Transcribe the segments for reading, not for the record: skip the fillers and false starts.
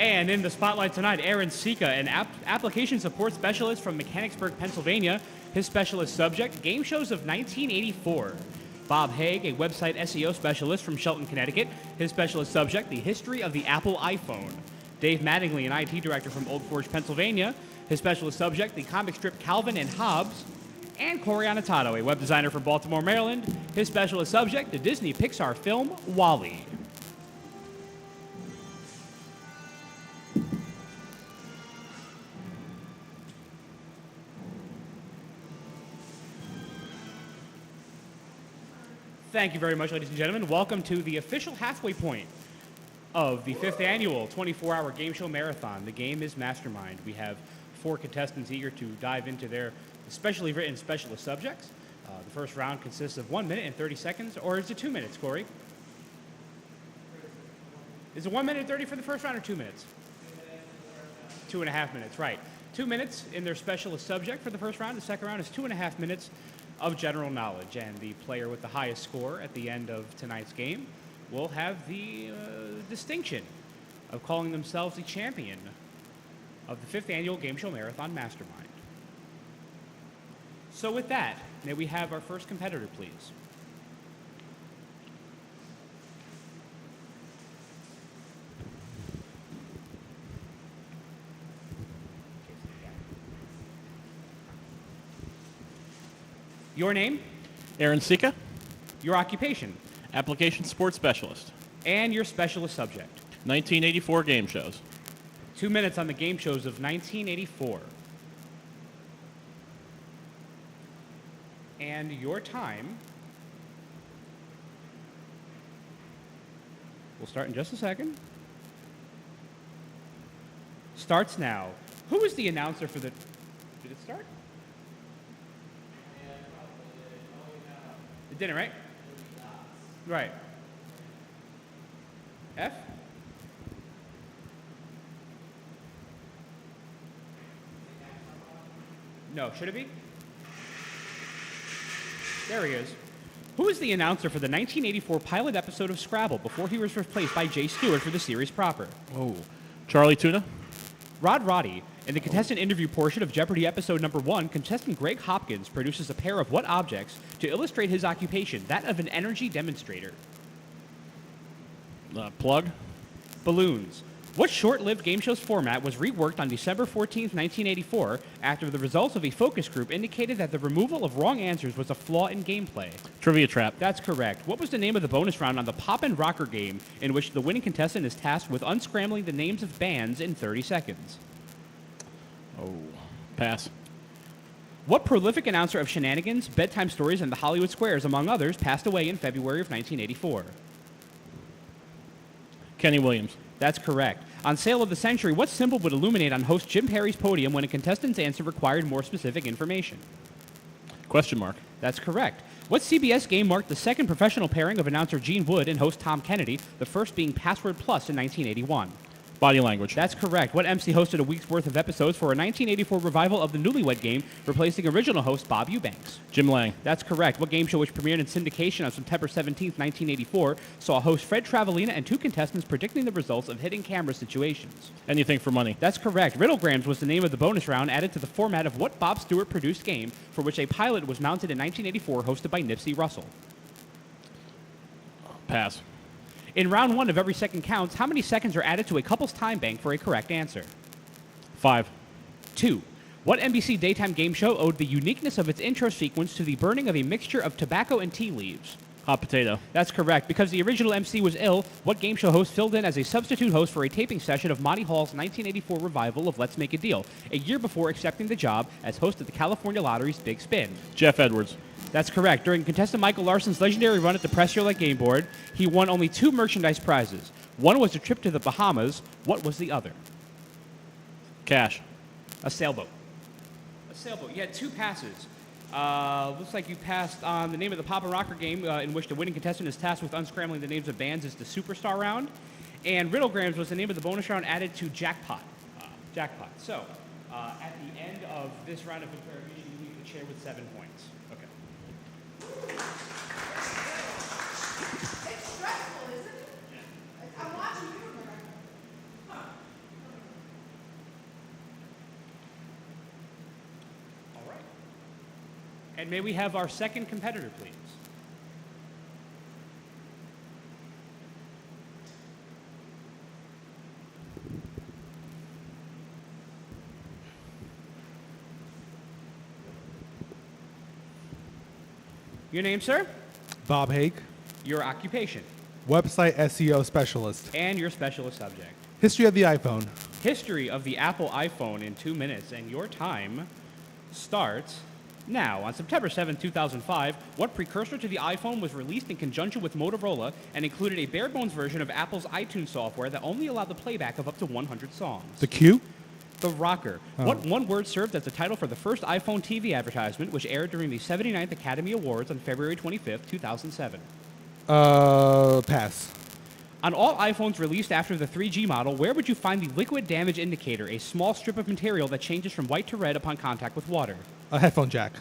And in the spotlight tonight, Aaron Sika, an application support specialist from Mechanicsburg, Pennsylvania. His specialist subject, game shows of 1984. Bob Haig, a website SEO specialist from Shelton, Connecticut. His specialist subject, the history of the Apple iPhone. Dave Mattingly, an IT director from Old Forge, Pennsylvania. His specialist subject, the comic strip Calvin and Hobbes. And Corey Annotato, a web designer from Baltimore, Maryland. His specialist subject, the Disney Pixar film WALL-E. Thank you very much, ladies and gentlemen. Welcome to the official halfway point of the 5th annual 24-hour game show marathon. The game is Mastermind. We have 4 contestants eager to dive into their specially written specialist subjects. The first round consists of 1 minute and 30 seconds, or is it 2 minutes, Corey? Is it 1 minute and 30 for the first round or 2 minutes? 2.5 minutes, right. 2 minutes in their specialist subject for the first round. The second round is 2.5 minutes of general knowledge, and the player with the highest score at the end of tonight's game will have the distinction of calling themselves the champion of the 5th annual game show marathon Mastermind. So with that, may we have our first competitor, please? Your name? Aaron Sika, Your occupation? application support specialist. And your specialist subject? 1984 game shows. 2 minutes on the game shows of 1984. And your time will start in just a second. Starts now. Who is the announcer for the... Did it start? It didn't, right? Right. F? No, should it be? There he is. Who is the announcer for the 1984 pilot episode of Scrabble before he was replaced by Jay Stewart for the series proper? Oh, Charlie Tuna, Rod Roddy. In the contestant interview portion of Jeopardy! Episode number 1, contestant Greg Hopkins produces a pair of what objects to illustrate his occupation, that of an energy demonstrator? plug, Balloons. What short-lived game show's format was reworked on December 14th, 1984, after the results of a focus group indicated that the removal of wrong answers was a flaw in gameplay? Trivia Trap, That's correct. What was the name of the bonus round on the Pop and Rocker game in which the winning contestant is tasked with unscrambling the names of bands in 30 seconds? pass. What prolific announcer of Shenanigans, Bedtime Stories, and the Hollywood Squares, among others, passed away in February of 1984? Kenny Williams, That's correct. On Sale of the Century, what symbol would illuminate on host Jim Perry's podium when a contestant's answer required more specific information? question mark. That's correct. What CBS game marked the second professional pairing of announcer Gene Wood and host Tom Kennedy, the first being Password Plus in 1981? Body language. That's correct. What MC hosted a week's worth of episodes for a 1984 revival of the Newlywed Game, replacing original host Bob Eubanks? Jim Lang, That's correct. What game show, which premiered in syndication on September 17th, 1984, saw host Fred Travalina and 2 contestants predicting the results of hidden camera situations? anything for money. That's correct. Riddlegrams was the name of the bonus round added to the format of what Bob Stewart produced game, for which a pilot was mounted in 1984, hosted by Nipsey Russell? Pass. In round 1 of Every Second Counts, how many seconds are added to a couple's time bank for a correct answer? 5. 2. What NBC daytime game show owed the uniqueness of its intro sequence to the burning of a mixture of tobacco and tea leaves? Hot potato. That's correct. Because the original MC was ill, what game show host filled in as a substitute host for a taping session of Monty Hall's 1984 revival of Let's Make a Deal, a year before accepting the job as host of the California Lottery's Big Spin? Jeff Edwards. That's correct. During contestant Michael Larson's legendary run at the Press Your Luck game board, he won only 2 merchandise prizes. One was a trip to the Bahamas. What was the other? Cash. A sailboat. A sailboat. You had 2 passes. Looks like you passed on the name of the Pop and Rocker game, in which the winning contestant is tasked with unscrambling the names of bands, is the Superstar round. And Riddlegrams was the name of the bonus round added to Jackpot. Jackpot. So, at the end of this round of interrogation, you leave the chair with 7 points. Okay. It's stressful, isn't it? I'm watching you, America. And may we have our second competitor, please? Your name, sir? Bob Haig, Your occupation? website SEO specialist. And your specialist subject? History of the iPhone. History of the Apple iPhone in 2 minutes, and your time starts now. On September 7, 2005, what precursor to the iPhone was released in conjunction with Motorola and included a bare-bones version of Apple's iTunes software that only allowed the playback of up to 100 songs? The Q? The Rocker. What one word served as the title for the first iPhone TV advertisement, which aired during the 79th Academy Awards on February 25, 2007? Pass. On all iPhones released after the 3G model, where would you find the liquid damage indicator, a small strip of material that changes from white to red upon contact with water? A headphone jack.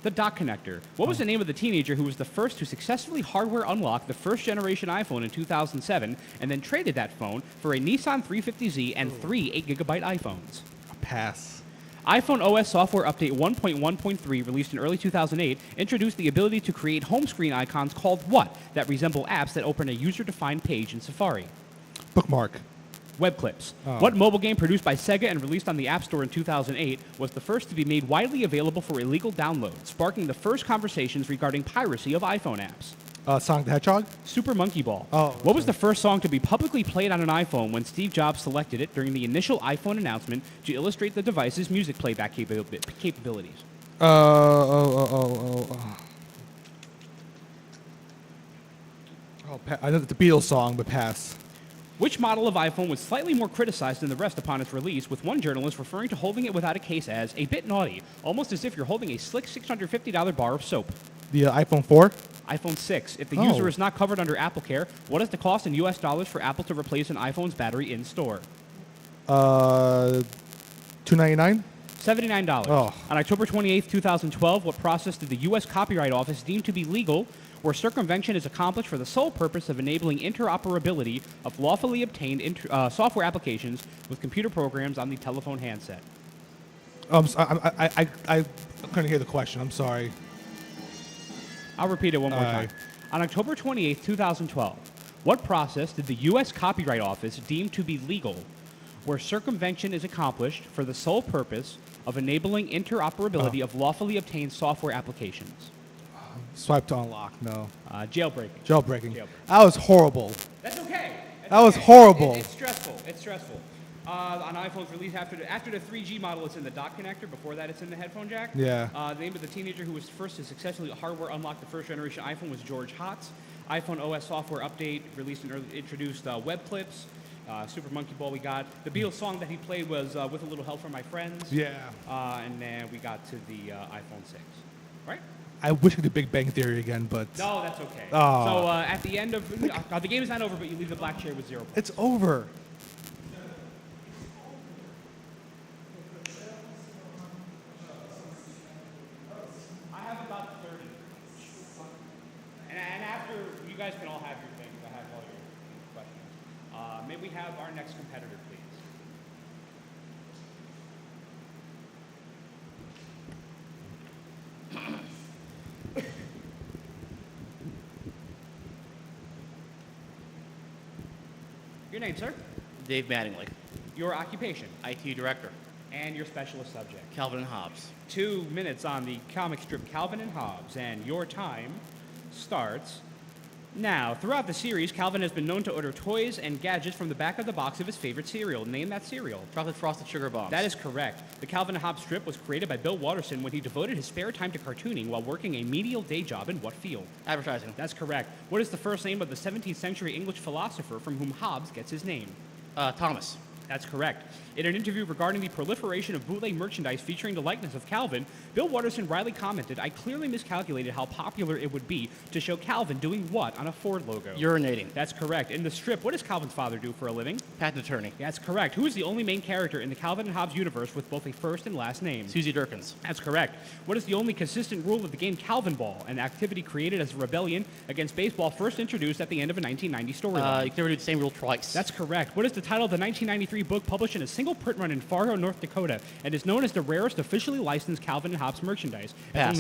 The dock connector. What was the name of the teenager who was the first to successfully hardware unlock the first generation iPhone in 2007 and then traded that phone for a Nissan 350Z and 3 8GB iPhones? Pass. iPhone OS software update 1.1.3, released in early 2008, introduced the ability to create home screen icons called what that resemble apps that open a user-defined page in Safari? Bookmark. Web clips. Oh. What mobile game produced by Sega and released on the App Store in 2008 was the first to be made widely available for illegal download, sparking the first conversations regarding piracy of iPhone apps? Sonic the Hedgehog. Super Monkey Ball. Oh, What was okay. the first song to be publicly played on an iPhone when Steve Jobs selected it during the initial iPhone announcement to illustrate the device's music playback capabilities? I know the Beatles song, but pass. Which model of iPhone was slightly more criticized than the rest upon its release, with one journalist referring to holding it without a case as a bit naughty, almost as if you're holding a slick $650 bar of soap? The iPhone 4. iPhone 6. If the Oh. user is not covered under AppleCare, what is the cost in US dollars for Apple to replace an iPhone's battery in store? $299. $79. Oh. On October 28, 2012, what process did the U.S. Copyright Office deem to be legal where circumvention is accomplished for the sole purpose of enabling interoperability of lawfully obtained software applications with computer programs on the telephone handset? I couldn't hear the question. I'm sorry. I'll repeat it one more Aye. time. On October 28, 2012, what process did the U.S. Copyright Office deem to be legal where circumvention is accomplished for the sole purpose of enabling interoperability of lawfully obtained software applications? Swipe to unlock. No. Jailbreaking. Jailbreaking. Jailbreaking. That was horrible. That's okay. That was horrible. It's stressful. It's stressful. On iPhones released after the 3G model, it's in the dock connector. Before that, it's in the headphone jack. Yeah. The name of the teenager who was first to successfully hardware unlock the first generation iPhone was George Hotz. iPhone OS software update released and introduced web clips. Super Monkey Ball we got. The Beatles song that he played was With a Little Help from My Friends. Yeah. And then we got to the iPhone 6. Right? I wish I could do Big Bang Theory again, but No, that's okay. Oh. So at the end of the game is not over, but you leave the black chair with 0 points. it's over. I have about 30. And after, you guys can all have your things. I have all your questions. May we have our next competitor, please? Your name, sir? Dave Mattingly, Your occupation? IT Director, And your specialist subject? Calvin and Hobbes. 2 minutes on the comic strip Calvin and Hobbes, and your time starts now. Throughout the series, Calvin has been known to order toys and gadgets from the back of the box of his favorite cereal. Name that cereal. Chocolate Frosted Sugar Bombs. That is correct. The Calvin and Hobbes strip was created by Bill Watterson when he devoted his spare time to cartooning while working a menial day job in what field? Advertising. That's correct. What is the first name of the 17th century English philosopher from whom Hobbes gets his name? Thomas. That's correct. In an interview regarding the proliferation of bootleg merchandise featuring the likeness of Calvin, Bill Watterson wryly commented, "I clearly miscalculated how popular it would be to show Calvin doing what on a Ford logo?" Urinating. That's correct. In the strip, what does Calvin's father do for a living? Patent Attorney. That's correct. Who is the only main character in the Calvin and Hobbes universe with both a first and last name? Susie Durkins. That's correct. What is the only consistent rule of the game Calvin Ball, an activity created as a rebellion against baseball first introduced at the end of a 1990 storyline? You can never do the same rule twice. That's correct. What is the title of the 1993 book published in a single print run in Fargo, North Dakota, and is known as the rarest officially licensed Calvin and Hobbes merchandise? Pass.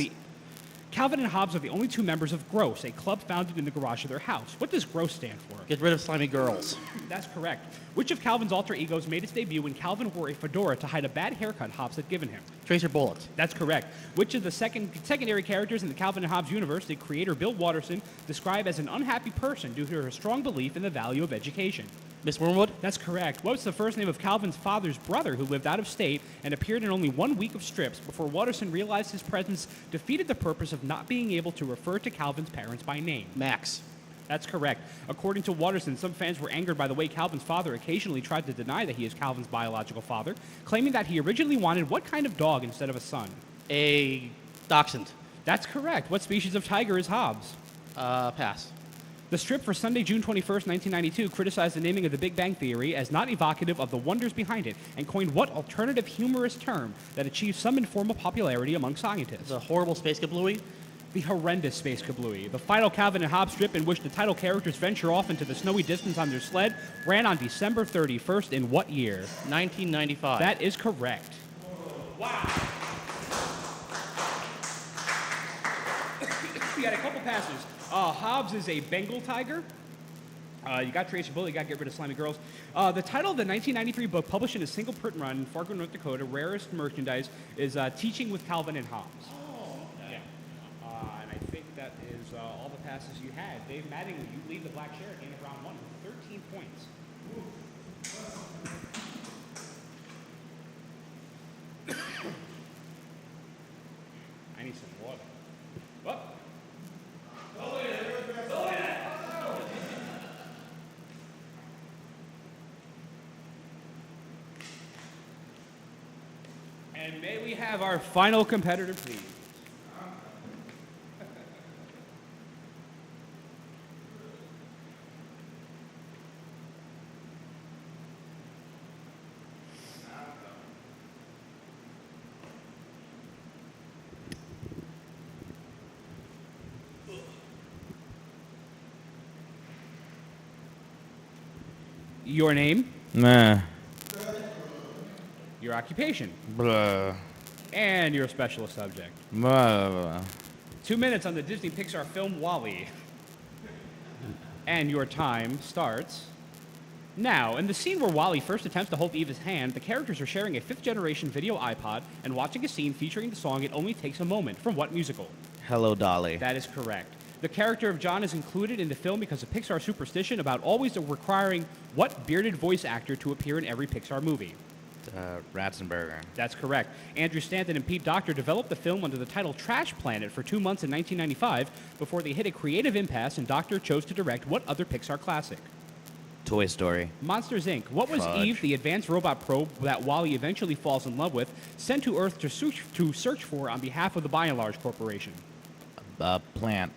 Calvin and Hobbes are the only two members of Gross, a club founded in the garage of their house. What does Gross stand for? Get rid of slimy girls. That's correct. Which of Calvin's alter egos made its debut when Calvin wore a fedora to hide a bad haircut Hobbes had given him? Tracer Bullet. That's correct. Which of the secondary characters in the Calvin and Hobbes universe did creator Bill Watterson describe as an unhappy person due to her strong belief in the value of education? Miss Wormwood. That's correct. What was the first name of Calvin's father's brother who lived out of state and appeared in only 1 week of strips before Watterson realized his presence defeated the purpose of not being able to refer to Calvin's parents by name? Max. That's correct. According to Watterson, some fans were angered by the way Calvin's father occasionally tried to deny that he is Calvin's biological father, claiming that he originally wanted what kind of dog instead of a son? A dachshund. That's correct. What species of tiger is Hobbes? Pass. The strip for Sunday, June 21st, 1992, criticized the naming of the Big Bang Theory as not evocative of the wonders behind it and coined what alternative humorous term that achieved some informal popularity among scientists? The horrible space kablooey. The horrendous space kablooey. The final Calvin and Hobbes strip in which the title characters venture off into the snowy distance on their sled ran on December 31st in what year? 1995. That is correct. Wow. We got a couple passes. Hobbes is a Bengal tiger. You got Tracer Bullet, you got to get rid of slimy girls. The title of the 1993 book, published in a single print run in Fargo, North Dakota, rarest merchandise, is Teaching with Calvin and Hobbes. Oh, yeah. And I think that is all the passes you had. Dave Mattingly, you lead the black share at the end of round 1 with 13 points. I need some water. What? And may we have our final competitor, please? Your name, Meh. your occupation, Blah. and your specialist subject. Blah. 2 minutes on the Disney Pixar film WALL-E. And your time starts now. In the scene where WALL-E first attempts to hold Eva's hand, the characters are sharing a 5th-generation video iPod and watching a scene featuring the song It Only Takes a Moment from what musical? Hello, Dolly. That is correct. The character of John is included in the film because of Pixar superstition about always requiring what bearded voice actor to appear in every Pixar movie? Ratzenberger. That's correct. Andrew Stanton and Pete Docter developed the film under the title Trash Planet for 2 months in 1995 before they hit a creative impasse and Docter chose to direct what other Pixar classic? Toy Story. Monsters, Inc. What was Fudge. Eve, the advanced robot probe that WALL-E eventually falls in love with, sent to Earth to search for on behalf of the By and Large Corporation? Plant.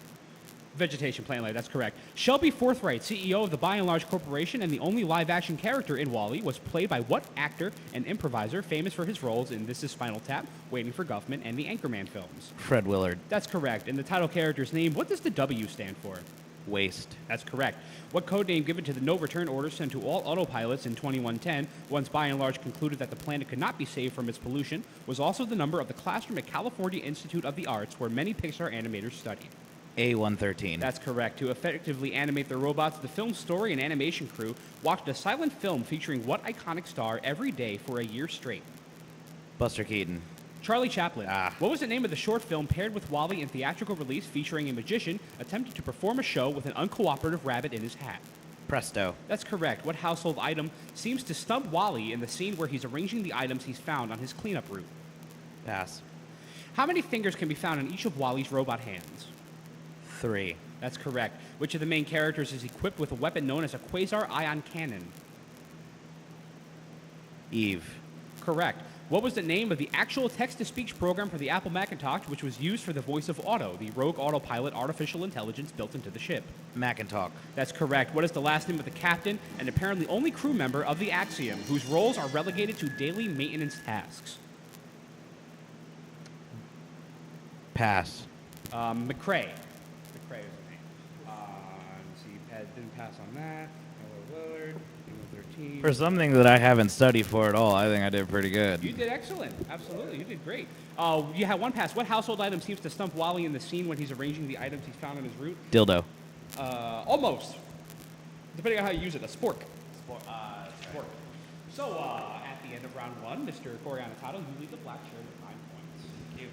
Vegetation plant life, that's correct. Shelby Forthright, CEO of the By and Large Corporation and the only live-action character in WALL-E, was played by what actor and improviser famous for his roles in This Is Spinal Tap, Waiting for Guffman, and the Anchorman films? Fred Willard. That's correct. In the title character's name, what does the W stand for? Waste. That's correct. What code name given to the no return order sent to all autopilots in 2110, once By and Large concluded that the planet could not be saved from its pollution, was also the number of the classroom at California Institute of the Arts, where many Pixar animators studied? A113. That's correct. To effectively animate their robots, the film's story and animation crew watched a silent film featuring what iconic star every day for a year straight? Buster Keaton. Charlie Chaplin. Ah. What was the name of the short film paired with WALL-E in theatrical release featuring a magician attempting to perform a show with an uncooperative rabbit in his hat? Presto. That's correct. What household item seems to stump WALL-E in the scene where he's arranging the items he's found on his cleanup route? Pass. How many fingers can be found on each of WALL-E's robot hands? 3. That's correct. Which of the main characters is equipped with a weapon known as a quasar ion cannon? Eve. Correct. What was the name of the actual text-to-speech program for the Apple Macintosh, which was used for the voice of Otto, the rogue autopilot artificial intelligence built into the ship? Macintalk. That's correct. What is the last name of the captain and apparently only crew member of the Axiom, whose roles are relegated to daily maintenance tasks? Pass. McCrae. McCrae is the name. Let's see, didn't pass on that. Hello, Willard. Emo team. For something that I haven't studied for at all, I think I did pretty good. You did excellent. Absolutely. You did great. You had one pass. What household item seems to stump Wally in the scene when he's arranging the items he's found on his route? Dildo. Almost. Depending on how you use it. A spork. Spork. So, at the end of round one, Mr. Corey Anatato, you lead the black chair with 9 points. Thank you.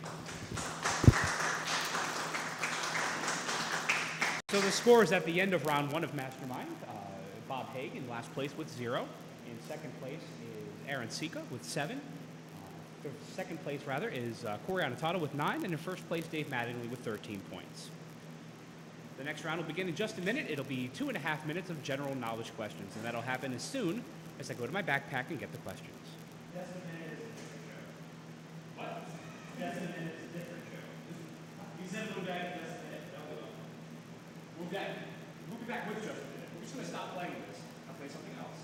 So the scores at the end of round one of Mastermind. Bob Haig in last place with 0. In second place is Aaron Sika with 7. Second place, rather, is Corey Anatato with 9. And in first place, Dave Mattingly with 13 points. The next round will begin in just a minute. It'll be 2.5 minutes of general knowledge questions, and that'll happen as soon as I go to my backpack and get the questions. Just a minute is a different show. What? Just a minute is a different show. You said move back in just a minute. No, we won't. Move back. We'll be back with just a minute. We're just going to stop playing this. I'll play something else.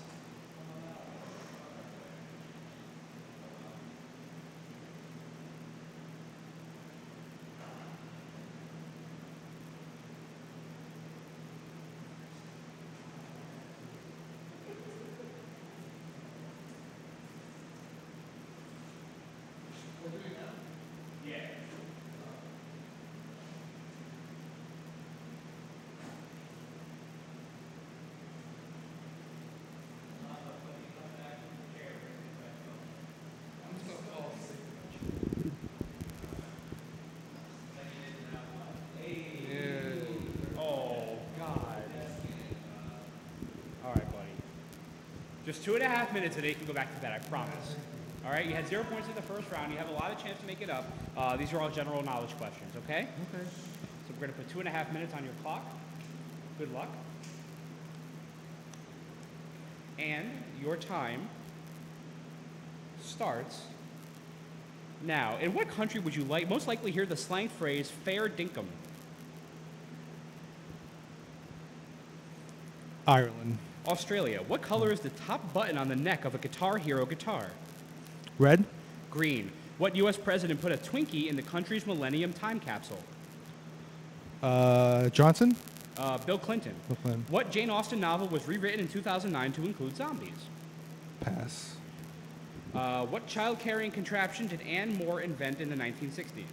Just 2.5 minutes and then you can go back to bed, I promise. All right, you had 0 points in the first round. You have a lot of chance to make it up. These are all general knowledge questions, okay? Okay. So we're going to put 2.5 minutes on your clock. Good luck. And your time starts now. In what country would you most likely hear the slang phrase fair dinkum? Ireland. Australia. What color is the top button on the neck of a Guitar Hero guitar? Red. Green. What U.S. president put a Twinkie in the country's Millennium Time Capsule? Johnson. Bill Clinton. Bill Clinton. What Jane Austen novel was rewritten in 2009 to include zombies? Pass. What child-carrying contraption did Anne Moore invent in the 1960s?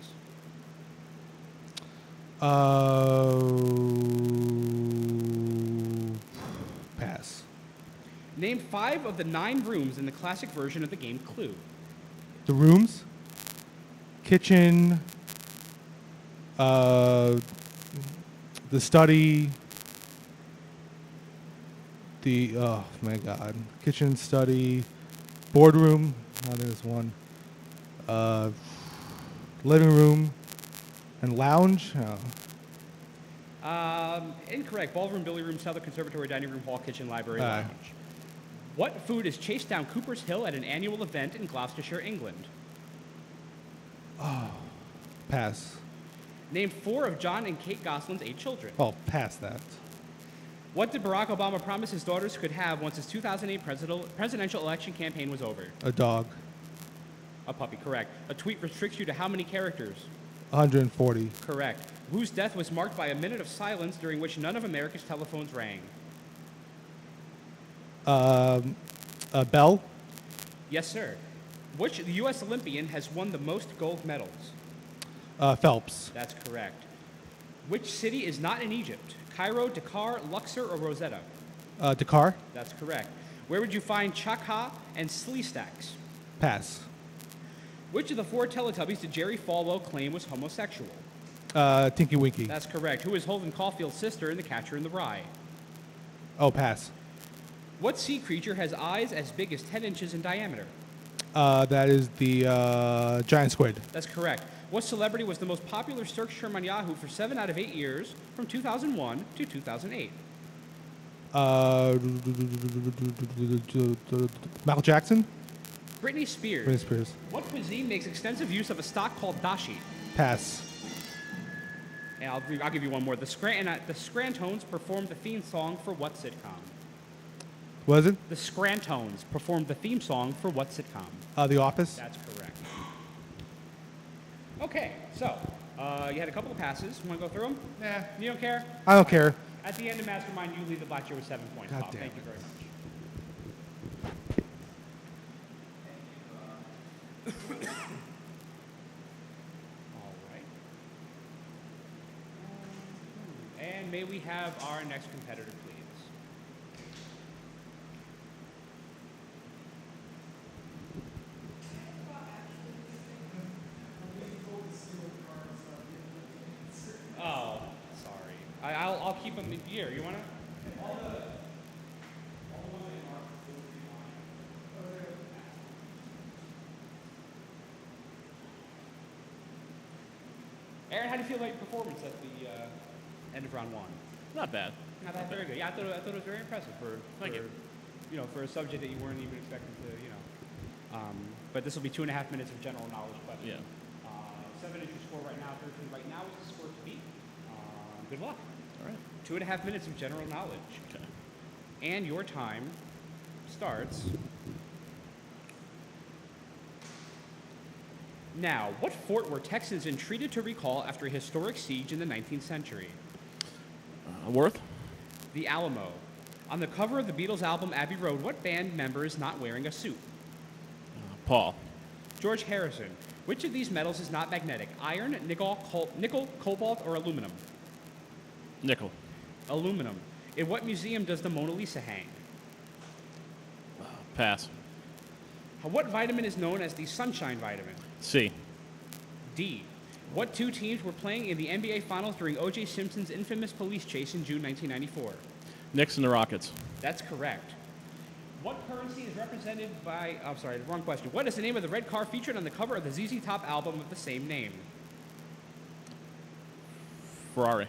Pass. Name 5 of the 9 rooms in the classic version of the game Clue. The rooms. Kitchen. The study. Oh my God. Kitchen, study, boardroom. I think there's one. Living room and lounge. Incorrect. Ballroom, billiard room, cellar, conservatory, dining room, hall, kitchen, library, Aye. lounge. What food is chased down Cooper's Hill at an annual event in Gloucestershire, England? Pass. Name 4 of John and Kate Gosselin's 8 children. Oh, pass that. What did Barack Obama promise his daughters could have once his 2008 presidential election campaign was over? A dog. A puppy, correct. A tweet restricts you to how many characters? 140. Correct. Whose death was marked by a minute of silence during which none of America's telephones rang? Bell. Yes, sir. Which U.S. Olympian has won the most gold medals? Phelps. That's correct. Which city is not in Egypt? Cairo, Dakar, Luxor, or Rosetta? Dakar. That's correct. Where would you find Chakha and Sleestaks? Pass. Which of the 4 Teletubbies did Jerry Falwell claim was homosexual? Tinky Winky. That's correct. Who is Holden Caulfield's sister in The Catcher in the Rye? Oh, pass. What sea creature has eyes as big as 10 inches in diameter? That is the giant squid. That's correct. What celebrity was the most popular search term on Yahoo for 7 out of 8 years from 2001 to 2008? Michael Jackson. Britney Spears. Britney Spears. What cuisine makes extensive use of a stock called dashi? Pass. And I'll give you one more. The Scrantones performed the theme song for what sitcom? Was it? The Scrantones performed the theme song for what sitcom? The Office. That's correct. Okay, so you had a couple of passes. You want to go through them? Nah, you don't care? I don't care. At the end of Mastermind, you lead the black chair with 7 points. God Bob. damn Thank you it. very much. All right. And may we have our next competitor, please? Oh, sorry. I'll keep them in here. You want to? Aaron, how do you feel about your performance at the end of round one? Not bad. Not that very good. Yeah, I thought it was very impressive Thank you. For a subject that you weren't even expecting to, But this will be 2.5 minutes of general knowledge questions. Yeah. 7 is your score right now. 13 right now is the score to beat. Good luck. All right. 2.5 minutes of general knowledge. Okay. And your time starts now. What fort were Texans entreated to recall after a historic siege in the 19th century? Worth? The Alamo. On the cover of the Beatles' album Abbey Road, what band member is not wearing a suit? Paul. George Harrison. Which of these metals is not magnetic? Iron, nickel, cobalt, or aluminum? Nickel. Aluminum. In what museum does the Mona Lisa hang? Pass. What vitamin is known as the sunshine vitamin? C. D. What two teams were playing in the NBA Finals during O.J. Simpson's infamous police chase in June 1994? Knicks and the Rockets. That's correct. What currency is represented by... I'm sorry, wrong question. What is the name of the red car featured on the cover of the ZZ Top album of the same name? Ferrari.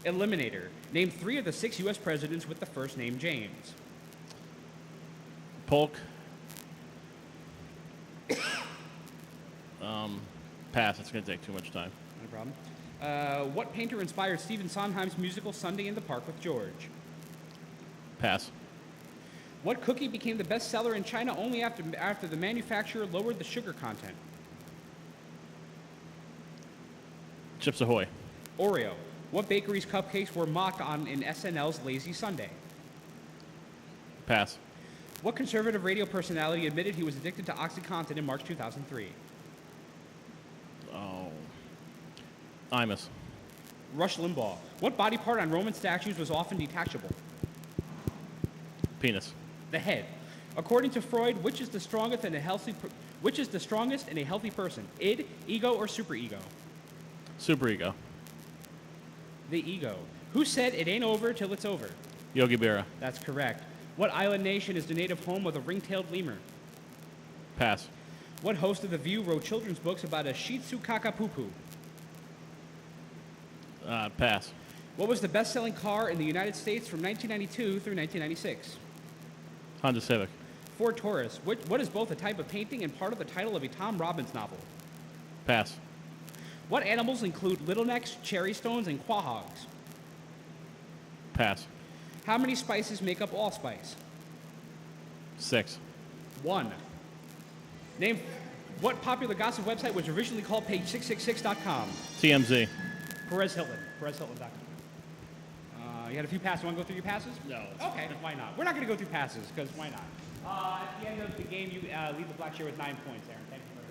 Eliminator. Name 3 of the 6 U.S. presidents with the first name James. Polk. Pass. It's going to take too much time. No problem. What painter inspired Stephen Sondheim's musical Sunday in the Park with George? Pass. What cookie became the best seller in China only after the manufacturer lowered the sugar content? Chips Ahoy. Oreo. What bakery's cupcakes were mocked on in SNL's Lazy Sunday? Pass. What conservative radio personality admitted he was addicted to OxyContin in March 2003? Oh. Imus. Rush Limbaugh. What body part on Roman statues was often detachable? Penis. The head. According to Freud, which is the strongest in a healthy person? Id, ego, or superego? Superego. The ego. Who said it ain't over till it's over? Yogi Berra. That's correct. What island nation is the native home of the ring-tailed lemur? Pass. What host of The View wrote children's books about a Shih Tzu Kakapupu? Pass. What was the best-selling car in the United States from 1992 through 1996? Honda Civic. Ford Taurus. What is both a type of painting and part of the title of a Tom Robbins novel? Pass. What animals include littlnecks, cherry stones, and quahogs? Pass. How many spices make up allspice? 6. 1. Name what popular gossip website was originally called page666.com? TMZ. Perez Hilton. PerezHilton.com. You had a few passes. Want to go through your passes? No. Okay, why not? We're not going to go through passes, because why not? At the end of the game, you leave the black chair with 9 points, Aaron. Thank you very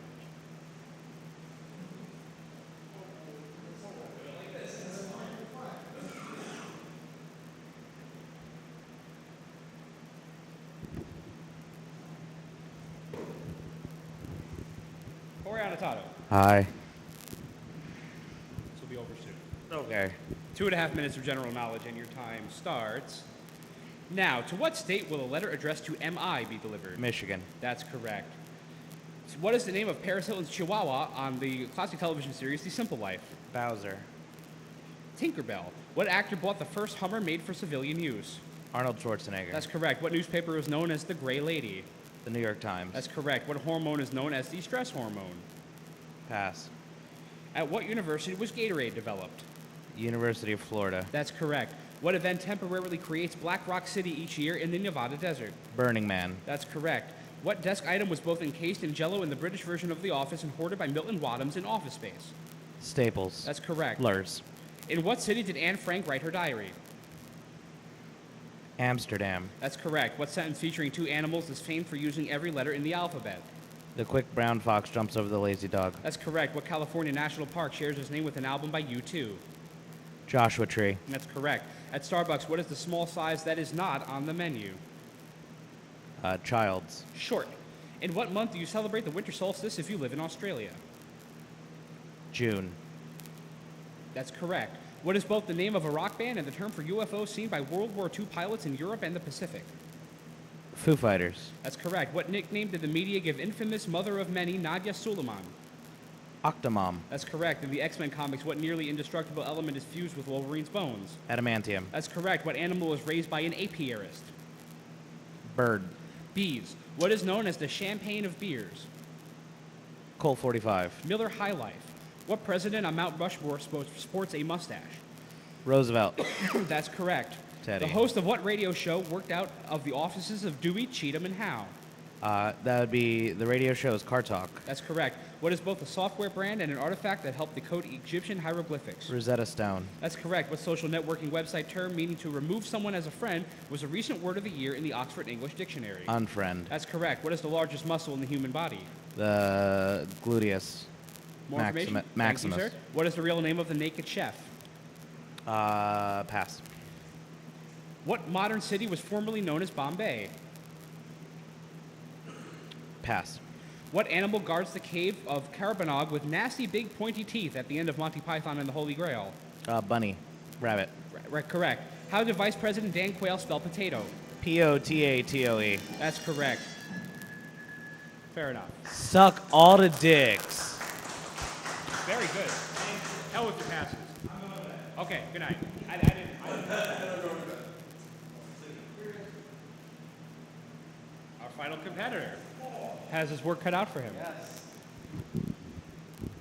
much. Oriana Tato. Hi. This will be over soon. Okay. 2.5 minutes of general knowledge, and your time starts now. To what state will a letter addressed to MI be delivered? Michigan. That's correct. So what is the name of Paris Hilton's Chihuahua on the classic television series The Simple Life? Bowser. Tinkerbell. What actor bought the first Hummer made for civilian use? Arnold Schwarzenegger. That's correct. What newspaper is known as the Gray Lady? The New York Times. That's correct. What hormone is known as the stress hormone? Pass. At what university was Gatorade developed? University of Florida. That's correct. What event temporarily creates Black Rock City each year in the Nevada desert? Burning Man. That's correct. What desk item was both encased in Jell-O in the British version of The Office and hoarded by Milton Wadhams in Office Space? Staples. That's correct. Lurs. In what city did Anne Frank write her diary? Amsterdam. That's correct. What sentence featuring 2 animals is famed for using every letter in the alphabet? The quick brown fox jumps over the lazy dog. That's correct. What California National Park shares its name with an album by U2? Joshua Tree. And that's correct. At Starbucks, what is the small size that is not on the menu? Child's. Short. In what month do you celebrate the winter solstice if you live in Australia? June. That's correct. What is both the name of a rock band and the term for UFOs seen by World War II pilots in Europe and the Pacific? Foo Fighters. That's correct. What nickname did the media give infamous mother of many, Nadia Suleiman? Octomom. That's correct. In the X-Men comics, what nearly indestructible element is fused with Wolverine's bones? Adamantium. That's correct. What animal was raised by an apiarist? Bird. Bees. What is known as the champagne of beers? Colt 45. Miller High Life. What president on Mount Rushmore sports a mustache? Roosevelt. That's correct. Teddy. The host of what radio show worked out of the offices of Dewey, Cheatham, and Howe? That would be the radio show's Car Talk. That's correct. What is both a software brand and an artifact that helped decode Egyptian hieroglyphics? Rosetta Stone. That's correct. What social networking website term meaning to remove someone as a friend was a recent word of the year in the Oxford English Dictionary? Unfriend. That's correct. What is the largest muscle in the human body? The gluteus. More information? Maximus. Thank you, sir. What is the real name of the naked chef? Pass. What modern city was formerly known as Bombay? Pass. What animal guards the cave of Carabanog with nasty big pointy teeth at the end of Monty Python and the Holy Grail? Bunny. Rabbit. Right, correct. How did Vice President Dan Quayle spell potato? Potatoe. That's correct. Fair enough. Suck all the dicks. Very good. Hell with your passes. Okay, good night. I didn't. Our final competitor has his work cut out for him. Yes.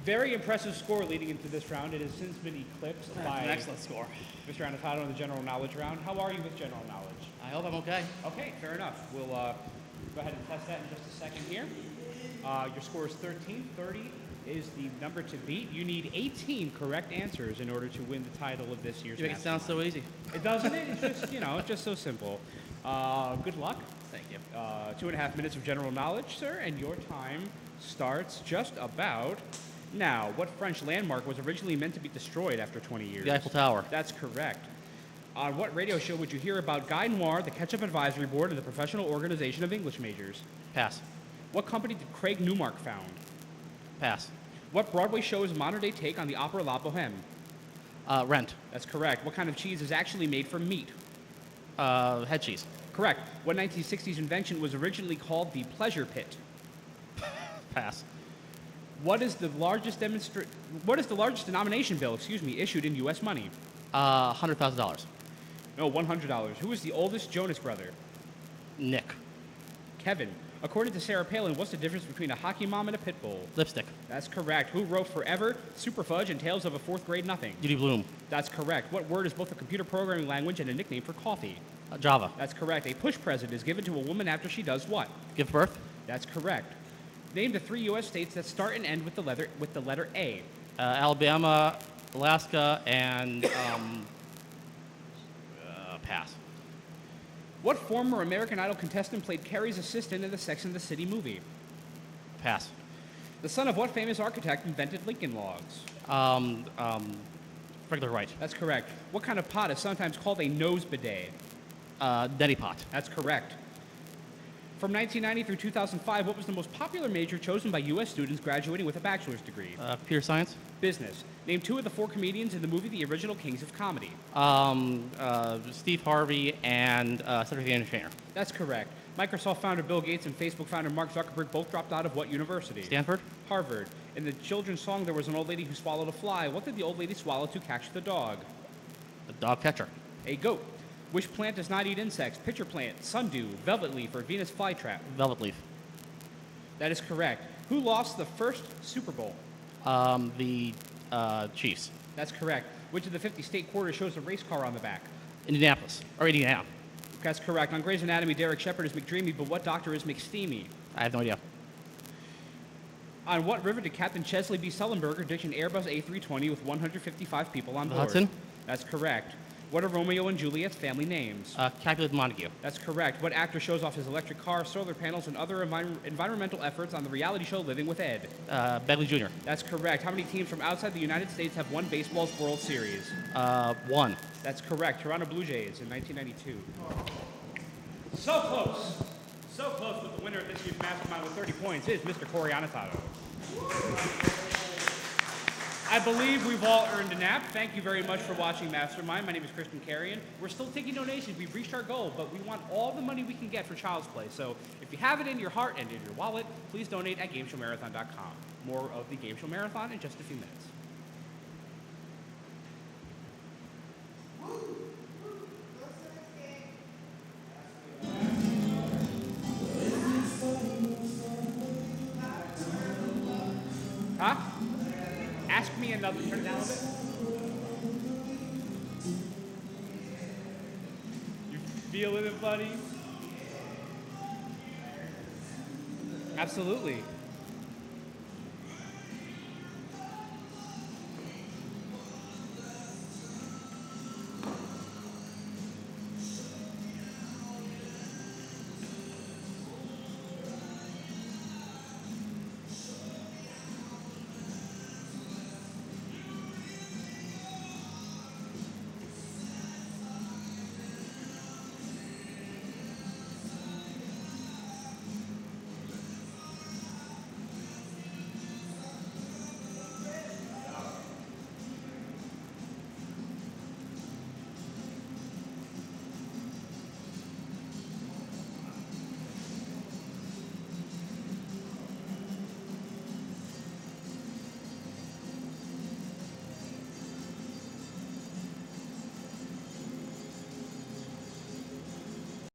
Very impressive score leading into this round. It has since been eclipsed by An excellent score. Mr. Anatato in the general knowledge round. How are you with general knowledge? I hope I'm okay. Okay, fair enough. We'll go ahead and test that in just a second here. Your score is 13. 30 is the number to beat. You need 18 correct answers in order to win the title of this year's You make it sound so easy. It doesn't it? It's just, it's just so simple. Good luck. Thank you. 2.5 minutes of general knowledge, sir, and your time starts just about now. What French landmark was originally meant to be destroyed after 20 years? The Eiffel Tower. That's correct. On what radio show would you hear about Guy Noir, the Ketchup Advisory Board, and the Professional Organization of English Majors? Pass. What company did Craig Newmark found? Pass. What Broadway show is a modern-day take on the opera La Boheme? Rent. That's correct. What kind of cheese is actually made from meat? Head cheese. Correct. What 1960s invention was originally called the pleasure pit? Pass. What is the largest denomination bill, issued in U.S. money? $100,000. No, $100. Who is the oldest Jonas brother? Nick. Kevin. According to Sarah Palin, what's the difference between a hockey mom and a pit bull? Lipstick. That's correct. Who wrote Forever, Super Fudge, and Tales of a Fourth Grade Nothing? Judy Bloom. That's correct. What word is both a computer programming language and a nickname for coffee? Java. That's correct. A push present is given to a woman after she does what? Give birth. That's correct. Name the 3 U.S. states that start and end with the letter A. Alabama, Alaska, and pass. What former American Idol contestant played Carrie's assistant in the Sex and the City movie? Pass. The son of what famous architect invented Lincoln Logs? Regular right. That's correct. What kind of pot is sometimes called a nose bidet? Neti pot. That's correct. From 1990 through 2005, what was the most popular major chosen by U.S. students graduating with a bachelor's degree? Computer science. Business. Name 2 of the 4 comedians in the movie The Original Kings of Comedy. Steve Harvey and Cedric the Entertainer. That's correct. Microsoft founder Bill Gates and Facebook founder Mark Zuckerberg both dropped out of what university? Stanford. Harvard. In the children's song, there was an old lady who swallowed a fly. What did the old lady swallow to catch the dog? The dog catcher. A goat. Which plant does not eat insects? Pitcher plant, sundew, velvet leaf, or Venus flytrap? Velvet leaf. That is correct. Who lost the first Super Bowl? The Chiefs. That's correct. Which of the 50 state quarters shows a race car on the back? Indianapolis. Or Indiana. That's correct. On Grey's Anatomy, Derek Shepard is McDreamy, but what doctor is McSteamy? I have no idea. On what river did Captain Chesley B. Sullenberger ditch an Airbus A320 with 155 people on The board? Hudson. That's correct. What are Romeo and Juliet's family names? Capulet Montague. That's correct. What actor shows off his electric car, solar panels, and other environmental efforts on the reality show Living with Ed? Begley Jr. That's correct. How many teams from outside the United States have won baseball's World Series? 1. That's correct. Toronto Blue Jays in 1992. So close. So close, but the winner of this year's Mastermind with 30 points is Mr. Corey Anatato. I believe we've all earned a nap. Thank you very much for watching Mastermind. My name is Christian Carrion. We're still taking donations. We've reached our goal, but we want all the money we can get for Child's Play. So if you have it in your heart and in your wallet, please donate at GameShowMarathon.com. More of the Game Show Marathon in just a few minutes. Huh? Ask me another. Turn it down a bit. You feeling it, buddy? Absolutely.